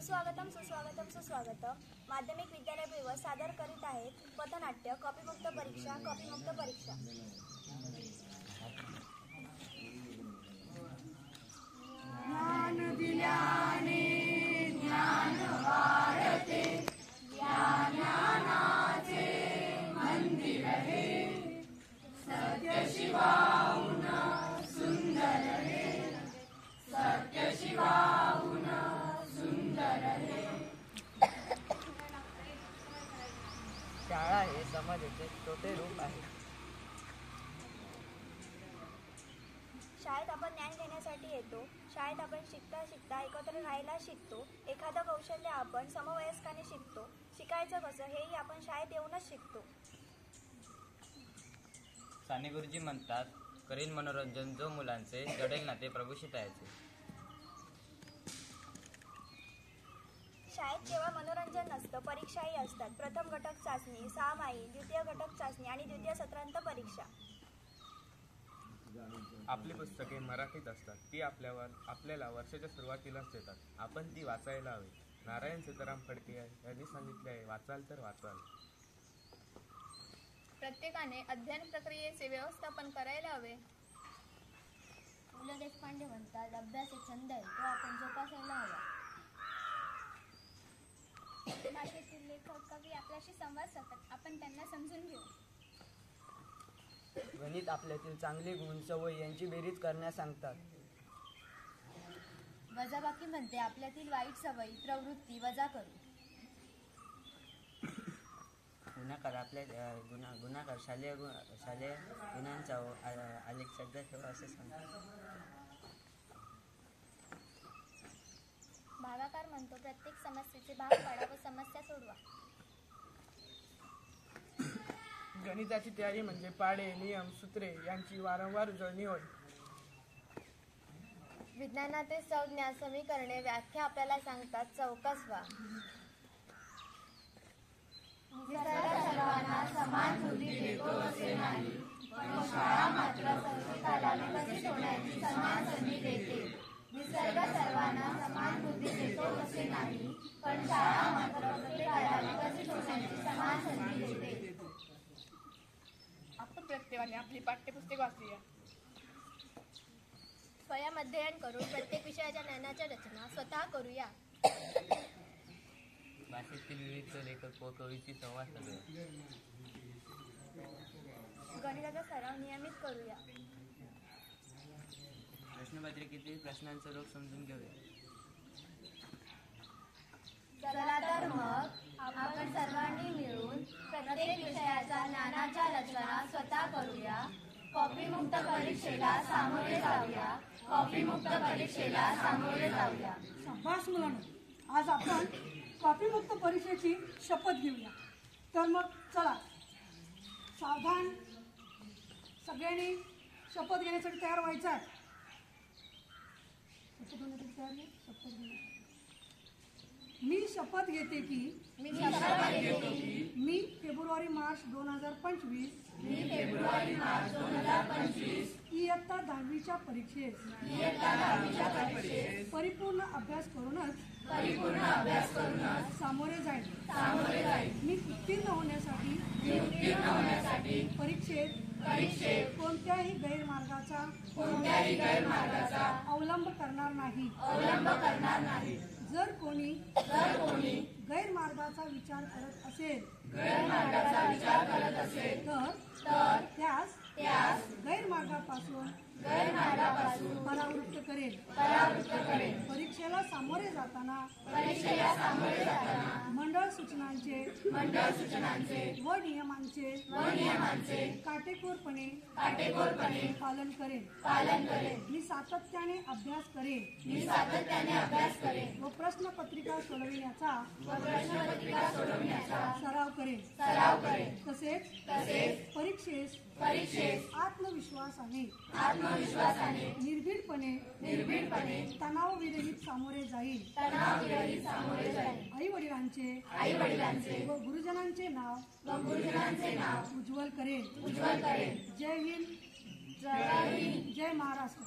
सुस्वागतम सुस्वागतम सुस्वागतम. माध्यमिक विद्यालय बिळवत सादर करीत आहेत पथनाट्य कॉपीमुक्त परीक्षा कॉपीमुक्त परीक्षा. ज्ञान दिल्याने ज्ञान वाढते, ज्ञानाचे मंदिर हे सत्य शिवाहून सुंदर हे, सत्य शिवाहून सुंदर हे. शाळा हे समाजाचे छोटे रूप आहे. शाळेत आपण ज्ञान घेण्यासाठी येतो. शाळेत आपण शिकता शिकता एकत्र राहायला शिकतो. एखादं कौशल्य आपण समवयस्काने शिकतो. शिकायचं कसं हेही आपण शाळेत येऊनच शिकतो. साने गुरुजी म्हणतात, करीन मनोरंजन जो मुलांचे, जडेल नाते प्रभूशी तयाचे. शाळेत केवळ मनोरंजन नसतं, परीक्षाही असतात. प्रथम घटक चाचणी, सामायिक, द्वितीय घटक चाचणी आणि द्वितीय सत्रांत परीक्षा. आपली पुस्तके मराठीत असतात. ती आपल्याला वर्षाच्या सुरुवातीलाच देतात. आपण ती वाचायला हवी. नारायण सीताराम फडके यांनी सांगितले आहे, वाचाल तर वाचाल. प्रत्येकाने अध्ययन प्रक्रियेचे व्यवस्थापन करायला हवे. पु ल देशपांडे म्हणतात, अभ्यास एक छंद आहे, तो आपण जोपासायला हवा. भाषेतील लेखक कवी आपल्याशी संवाद साधतात, आपण त्यांना समजून घेऊ. गणित आपल्यातील चांगले गुण सवय यांची बेरीज करण्यास सांगतात. वजाबाकी म्हणते आपल्यातील वाईट सवयी प्रवृत्ती वजा करू. गुन्हाकार शालेय गुन्ह्यांचा आलेख सध्या ठेवा असे सांगतात. भागाकार म्हणतो प्रत्येक समस्येचे भाग पाडा व समस्या सोडवा. गणिताची तयारी म्हणजे पाढे, नियम, सूत्रे यांची वारंवार उजळणी होय. विज्ञानातील संज्ञा, समीकरणे, व्याख्या आपल्याला सांगतात, चौकस व्हा. निसर्ग सर्वांना समान बुद्धी देतो असे नाही, पण शाळा मात्र प्रत्येकाला विकसित होण्याची समान संधी देते. निसर्ग सर्वांना समान बुद्धी देतो असे नाही, पण शाळा मात्र प्रत्येकाला विकसित होण्याची समान संधी देते. आपण प्रत्येकाने आपली पाठ्यपुस्तक वाचूया. स्वयं अध्ययन करून प्रत्येक विषयाच्या ज्ञानाच्या रचना स्वतः करूया. भाषेतील विविध लेखक व कवीची संवाद साधूया. गणिताचा सराव नियमित करूया. प्रश्नपत्रिकेतील प्रश्नांचा रोग समजून घेऊया. चला तर मग आपण सर्वांनी मिळून प्रत्येक विषयाच्या ज्ञानाच्या रचना स्वतः करूया. कॉपीमुक्त परीक्षेला सामोरे जाऊया. कॉपीमुक्त परीक्षेला सामोरे जाऊया. शाबास मुलांनो, आज आपण कॉपीमुक्त परीक्षेची शपथ घेऊया. तर मग चला, सावधान, सगळ्यांनी शपथ घेण्यासाठी तयार व्हायचं आहे. शपथ घेण्यासाठी तयार आहे? शपथ घेण्यासाठी मी शपथ घेते की मी फेब्रुवारी मार्च 2025 इयत्ता 10वीच्या परीक्षेस परिपूर्ण अभ्यास करूनच सामोरे जाईल. मी उत्तीर्ण होण्यासाठी परीक्षेत कोणत्याही गैरमार्गाचा अवलंब करणार नाही. जर कोणी गैरमार्गाचा विचार करत असेल तर त्यास गैरमार्गापासून परावृत्त करेल. परीक्षेला सामोरे जाताना मंडळ सूचनांचे व नियमांचे काटेकोरपणे पालन करेल. मी सातत्याने अभ्यास करेन व प्रश्नपत्रिका सोडविण्याचा सराव करेन. तसेच परीक्षेस आत्मविश्वासाने निर्भीडपणे तणावविरहित सामोरे जाईल. आई वडिलांचे व गुरुजनांचे नाव उज्ज्वल करेल. जय हिंद, जय महाराष्ट्र.